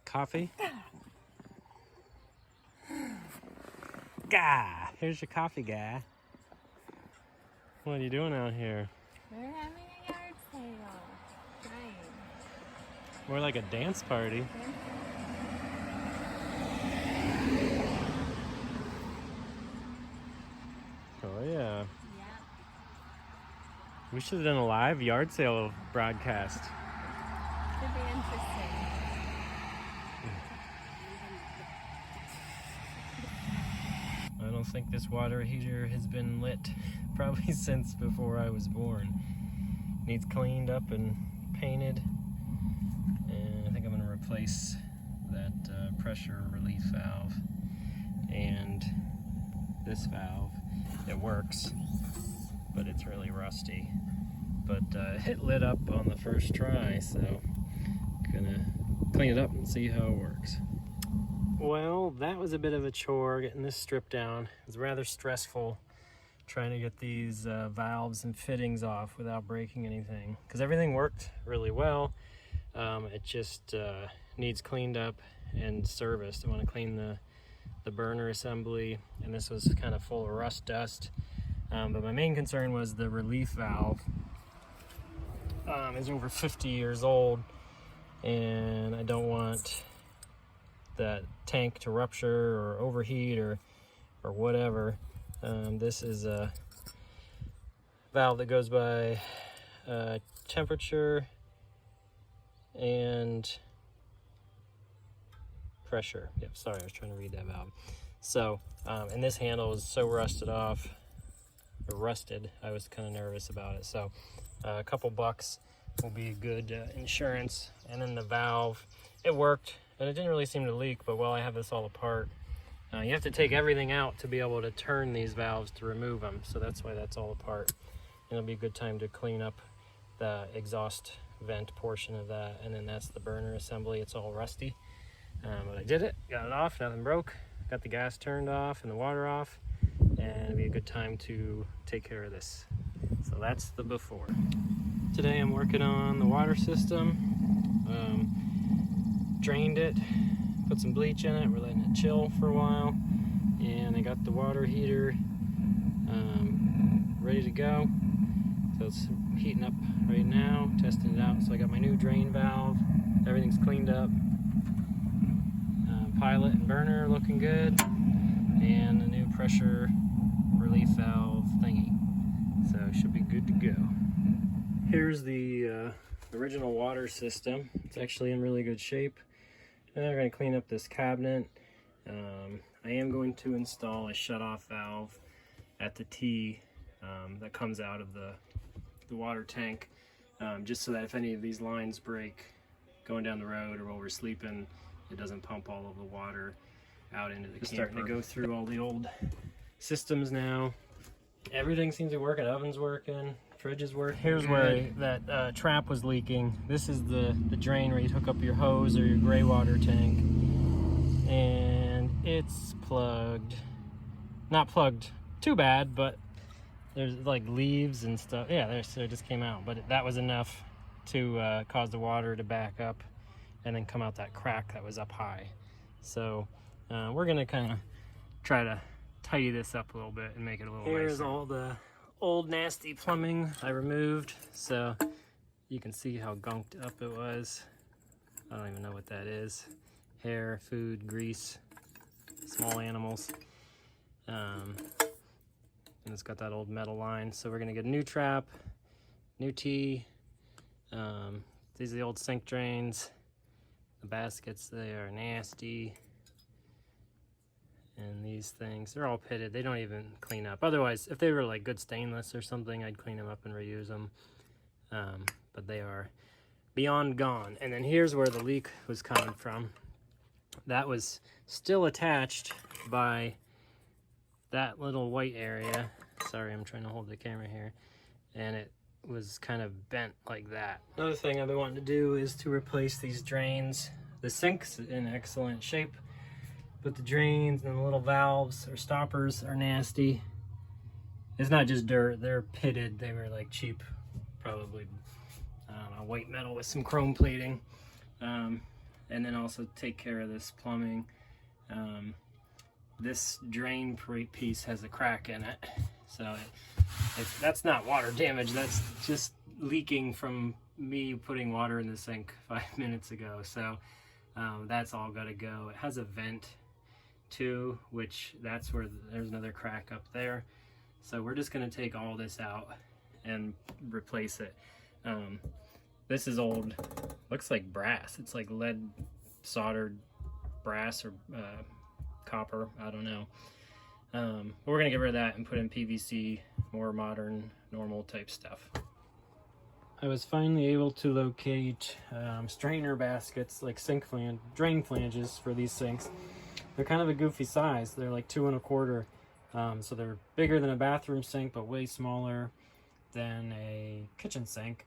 Coffee? Gah! Here's your coffee, guy. What are you doing out here? We're having a yard sale. Right. More like a dance party. Oh, yeah. Yeah. We should have done a live yard sale broadcast. Could be interesting. I don't think this water heater has been lit probably since before I was born. Needs cleaned up and painted. And I think I'm going to replace that pressure relief valve and this valve. It works, but it's really rusty. But it lit up on the first try, so gonna clean it up and see how it works. Well, that was a bit of a chore getting this stripped down. It was rather stressful trying to get these valves and fittings off without breaking anything, because everything worked really well. It just needs cleaned up and serviced. I want to clean the burner assembly, and this was kind of full of rust dust. But my main concern was the relief valve. It's over 50 years old, and I don't want that tank to rupture or overheat or whatever. This is a valve that goes by temperature and pressure. Yep, sorry, I was trying to read that valve. So, and this handle was so rusted, I was kind of nervous about it. So a couple bucks will be good insurance. And then the valve, it worked, and it didn't really seem to leak, but while I have this all apart, you have to take everything out to be able to turn these valves to remove them. So that's why that's all apart. And it'll be a good time to clean up the exhaust vent portion of that. And then that's the burner assembly. It's all rusty. But I did it, got it off, nothing broke. Got the gas turned off and the water off, and it'll be a good time to take care of this. So that's the before. Today I'm working on the water system. Drained it, put some bleach in it, we're letting it chill for a while, and I got the water heater ready to go. So it's heating up right now, testing it out. So I got my new drain valve, everything's cleaned up. Pilot and burner looking good, and a new pressure relief valve thingy. So it should be good to go. Here's the original water system. It's actually in really good shape. And I'm going to clean up this cabinet. I am going to install a shutoff valve at the T that comes out of the water tank, just so that if any of these lines break going down the road or while we're sleeping, it doesn't pump all of the water out into the camper. Starting to go through all the old systems now. Everything seems to be working. Oven's working, fridge is working. Here's where that trap was leaking. This is the drain where you hook up your hose or your gray water tank. And it's plugged. Not plugged too bad, but there's like leaves and stuff. Yeah, so it just came out. But that was enough to cause the water to back up and then come out that crack that was up high. So we're gonna kind of try to tidy this up a little bit and make it a little nicer. Here's all the old nasty plumbing I removed, so you can see how gunked up it was. I don't even know what that is. Hair, food, grease, small animals. And it's got that old metal line. So we're gonna get a new trap, new T. These are the old sink drains. The baskets, they are nasty. And these things, they're all pitted. They don't even clean up. Otherwise, if they were like good stainless or something, I'd clean them up and reuse them. But they are beyond gone. And then here's where the leak was coming from. That was still attached by that little white area. Sorry, I'm trying to hold the camera here. And it was kind of bent like that. Another thing I've been wanting to do is to replace these drains. The sink's in excellent shape, but the drains and the little valves or stoppers are nasty. It's not just dirt, they're pitted. They were like cheap, probably, I don't know, white metal with some chrome plating. and then also take care of this plumbing. This drain piece has a crack in it, so if that's not water damage, that's just leaking from me putting water in the sink 5 minutes ago. So that's all got to go. It has a vent too, which that's where there's another crack up there. So we're just going to take all this out and replace it. This is old, looks like brass. It's like lead soldered brass or copper, I don't know. But we're gonna get rid of that and put in PVC, more modern, normal type stuff. I was finally able to locate strainer baskets, like drain flanges for these sinks. They're kind of a goofy size. They're like 2 1/4. So they're bigger than a bathroom sink, but way smaller than a kitchen sink.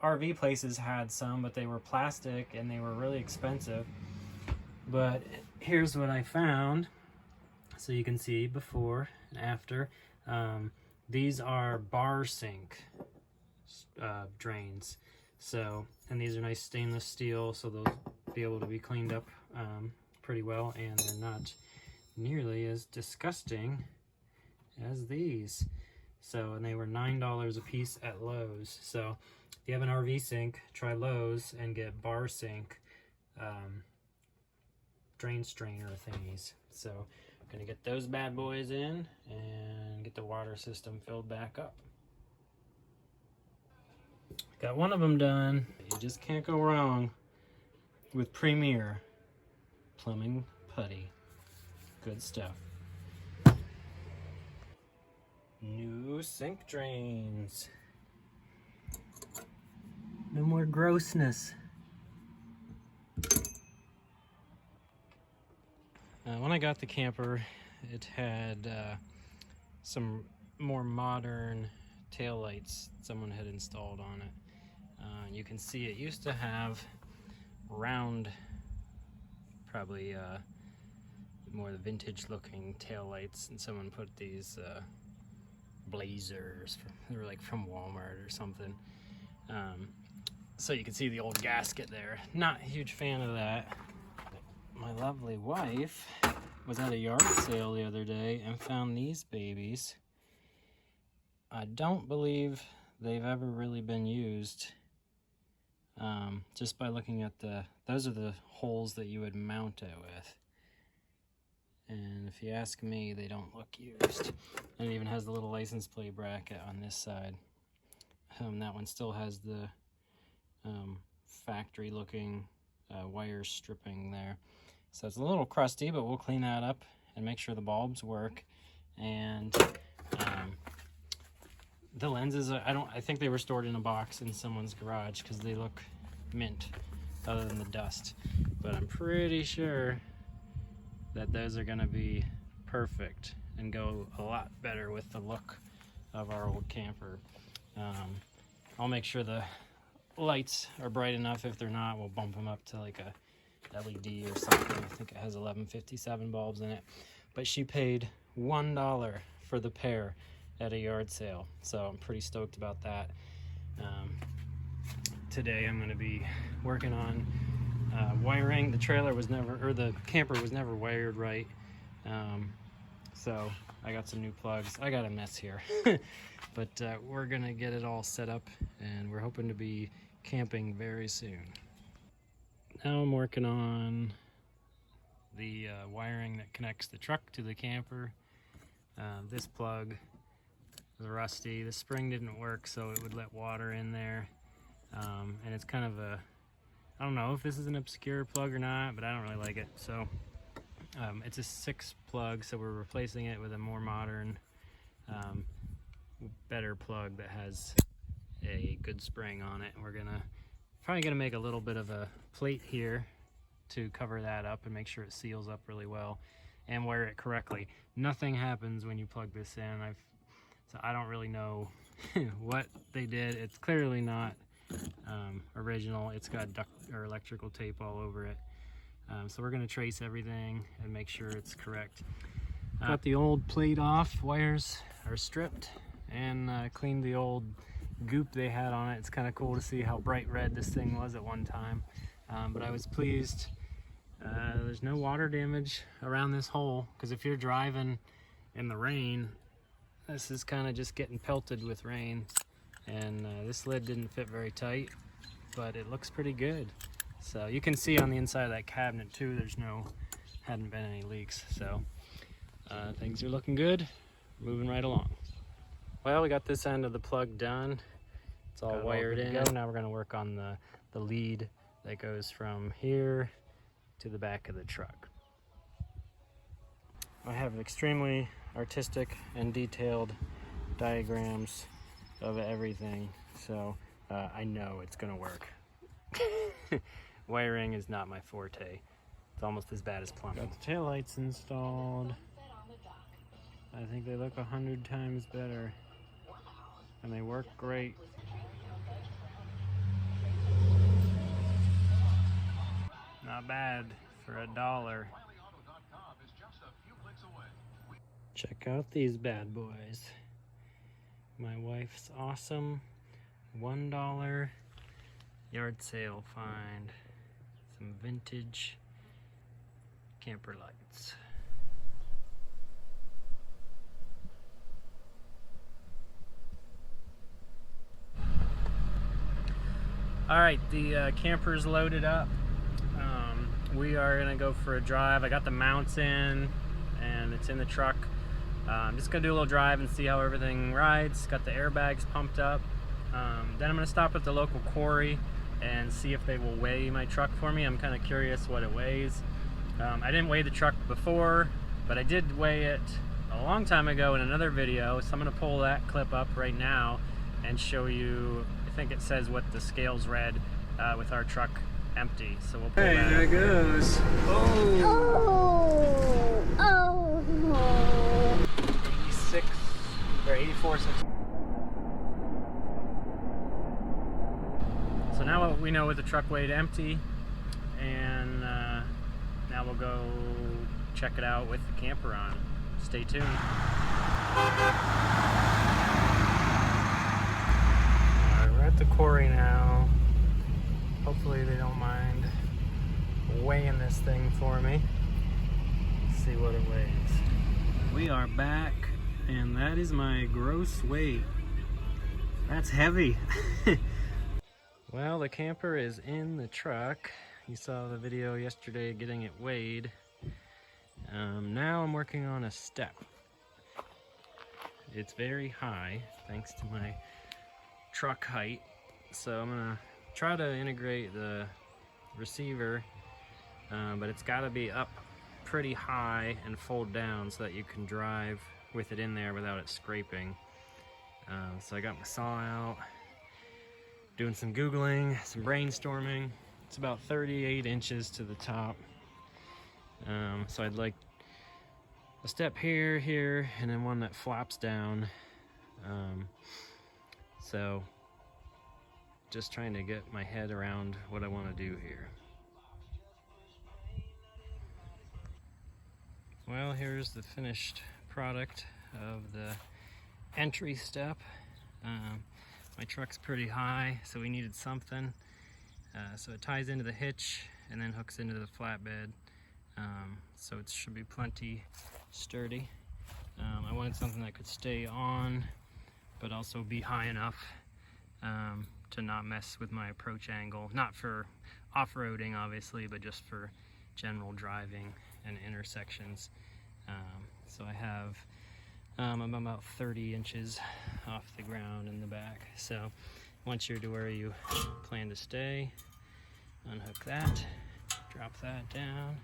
RV places had some, but they were plastic and they were really expensive. But here's what I found. So you can see before and after. These are bar sink drains. So, and these are nice stainless steel, so they'll be able to be cleaned up pretty well, and they're not nearly as disgusting as these. So, and they were $9 a piece at Lowe's. So if you have an RV sink, try Lowe's and get bar sink drain strainer thingies. So I'm gonna get those bad boys in and get the water system filled back up. Got one of them done. You just can't go wrong with Premier Plumbing Putty. Good stuff. New sink drains. No more grossness. When I got the camper, it had some more modern taillights someone had installed on it. You can see it used to have round, probably more vintage looking taillights, and someone put these blazers, they were like from Walmart or something. So you can see the old gasket there. Not a huge fan of that. My lovely wife was at a yard sale the other day and found these babies. I don't believe they've ever really been used. Just by looking at those are the holes that you would mount it with. And if you ask me, they don't look used. And it even has the little license plate bracket on this side. That one still has the factory looking wire stripping there. So it's a little crusty, but we'll clean that up and make sure the bulbs work. And the lenses, I think they were stored in a box in someone's garage because they look mint other than the dust. But I'm pretty sure that those are gonna be perfect and go a lot better with the look of our old camper. I'll make sure the lights are bright enough. If they're not, we'll bump them up to like a LED or something. I think it has 1157 bulbs in it. But she paid $1 for the pair at a yard sale, so I'm pretty stoked about that. Today I'm going to be working on wiring. The trailer was never, or the camper was never wired right, so I got some new plugs. I got a mess here. But we're gonna get it all set up, and we're hoping to be camping very soon. Now I'm working on the wiring that connects the truck to the camper. This plug is rusty. The spring didn't work, so it would let water in there. And it's kind of a, I don't know if this is an obscure plug or not, but I don't really like it. So it's a 6 plug, so we're replacing it with a more modern, better plug that has a good spring on it. We're probably gonna make a little bit of a plate here to cover that up and make sure it seals up really well and wire it correctly. Nothing happens when you plug this in. So I don't really know what they did. It's clearly not original. It's got duct or electrical tape all over it. So we're gonna trace everything and make sure it's correct. Got the old plate off, wires are stripped, and cleaned the old goop they had on it. It's kind of cool to see how bright red this thing was at one time. but I was pleased. There's no water damage around this hole, because if you're driving in the rain, this is kind of just getting pelted with rain, and this lid didn't fit very tight, but it looks pretty good. So you can see on the inside of that cabinet too, hadn't been any leaks. So things are looking good, moving right along. Well, we got this end of the plug done. It's all wired in. Now we're going to work on the lead that goes from here to the back of the truck. I have extremely artistic and detailed diagrams of everything, so I know it's going to work. Wiring is not my forte. It's almost as bad as plumbing. Got the taillights installed. I think they look 100 times better, and they work great. Not bad for $1. Check out these bad boys. My wife's awesome $1 yard sale find. Some vintage camper lights. All right, the camper's loaded up. We are gonna go for a drive. I got the mounts in and it's in the truck. I'm just gonna do a little drive and see how everything rides. Got the airbags pumped up. Then I'm gonna stop at the local quarry and see if they will weigh my truck for me. I'm kind of curious what it weighs. I didn't weigh the truck before, but I did weigh it a long time ago in another video, so I'm gonna pull that clip up right now and show you. I think it says what the scales read with our truck empty, so we'll pull that up. There it goes. Oh no. 86 or 84 cents. So now we know what the truck weighed empty, and now we'll go check it out with the camper on. Stay tuned. Alright, we're at the quarry now. Hopefully they don't mind weighing this thing for me. Let's see what it weighs. We are back, and that is my gross weight. That's heavy. Well, the camper is in the truck. You saw the video yesterday getting it weighed. Now I'm working on a step. It's very high thanks to my truck height. So I'm gonna try to integrate the receiver, but it's gotta be up pretty high and fold down so that you can drive with it in there without it scraping. So I got my saw out, doing some Googling, some brainstorming. It's about 38 inches to the top. So I'd like a step here, here, and then one that flaps down. So just trying to get my head around what I want to do here. Well, here's the finished product of the entry step. My truck's pretty high, so we needed something. So it ties into the hitch and then hooks into the flatbed. So it should be plenty sturdy. I wanted something that could stay on, but also be high enough to not mess with my approach angle. Not for off-roading, obviously, but just for general driving and intersections. So I have, I'm about 30 inches off the ground in the back. So once you're to where you plan to stay, unhook that, drop that down,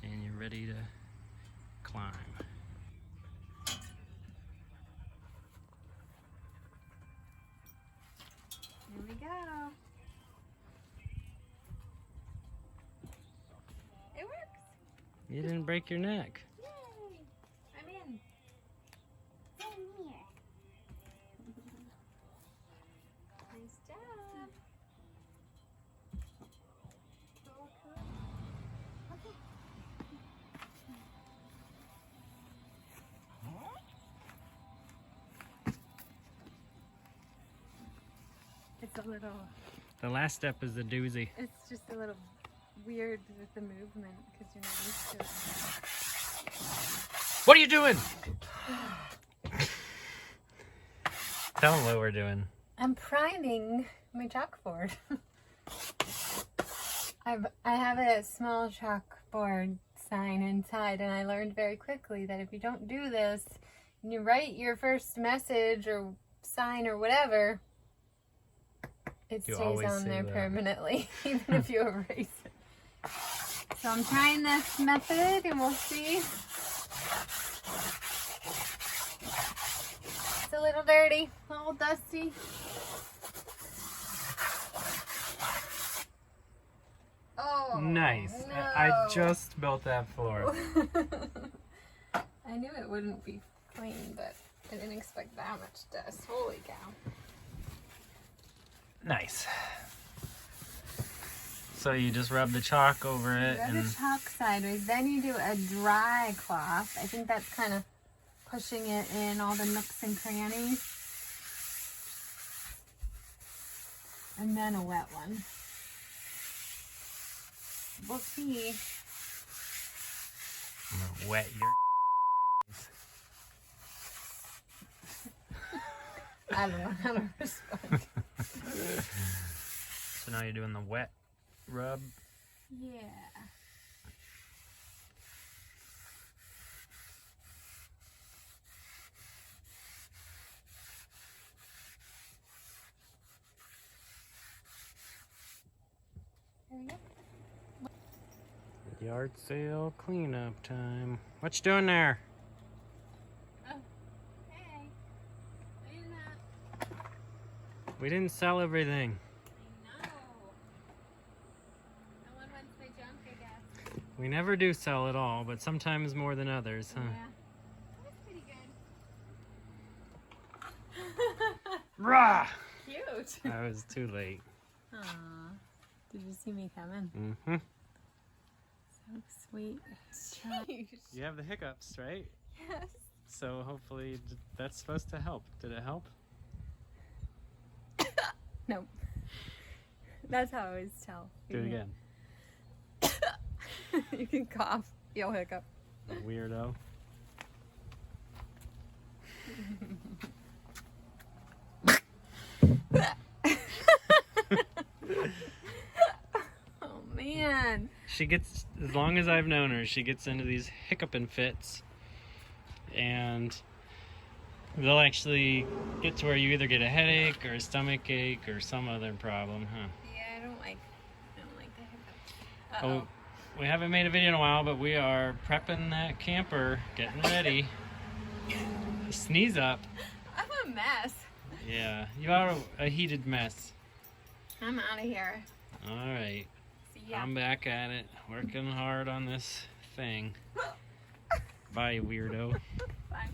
and you're ready to climb. Here we go. It works. You didn't break your neck. Yay! I'm in. I'm here. Nice job. Okay. It's a little The last step is the doozy. It's just a little weird with the movement because you're not used to it. What are you doing? Tell them what we're doing. I'm priming my chalkboard. I have a small chalkboard sign inside, and I learned very quickly that if you don't do this, and you write your first message or sign or whatever, it You stays always on say there that. permanently, even if you erase it. So I'm trying this method, and we'll see. It's a little dirty, a little dusty. Oh, Nice. no. I just built that floor. I knew it wouldn't be clean, but I didn't expect that much dust. Holy cow. Nice. So you just rub the chalk over it Rub and the chalk sideways, then you do a dry cloth. I think that's kind of pushing it in all the nooks and crannies. And then a wet one. We'll see. I'm gonna wet your I don't know how to respond. So now you're doing the wet rub. Yeah. There we go. Yard sale cleanup time. What you doing there? Oh, hey. Look at that. We didn't sell everything. I know. No one wants my junk, I guess. We never do sell it all, but sometimes more than others, huh? Yeah. That's pretty good. Rah! Cute. I was too late. Aww. Did you see me coming? Mm-hmm. So sweet. You have the hiccups, right? Yes. So hopefully that's supposed to help. Did it help? Nope. That's how I always tell. Do it again. You can cough. You'll hiccup. Weirdo. Oh man. She gets, as long as I've known her, she gets into these hiccuping fits. And they'll actually get to where you either get a headache or a stomach ache or some other problem, huh? Yeah, I don't like the hiccups. Oh, we haven't made a video in a while, but we are prepping that camper, getting ready. Sneeze up. I'm a mess. Yeah, you are a heated mess. I'm out of here. All right, See ya. I'm back at it, working hard on this thing. Bye, weirdo. Bye.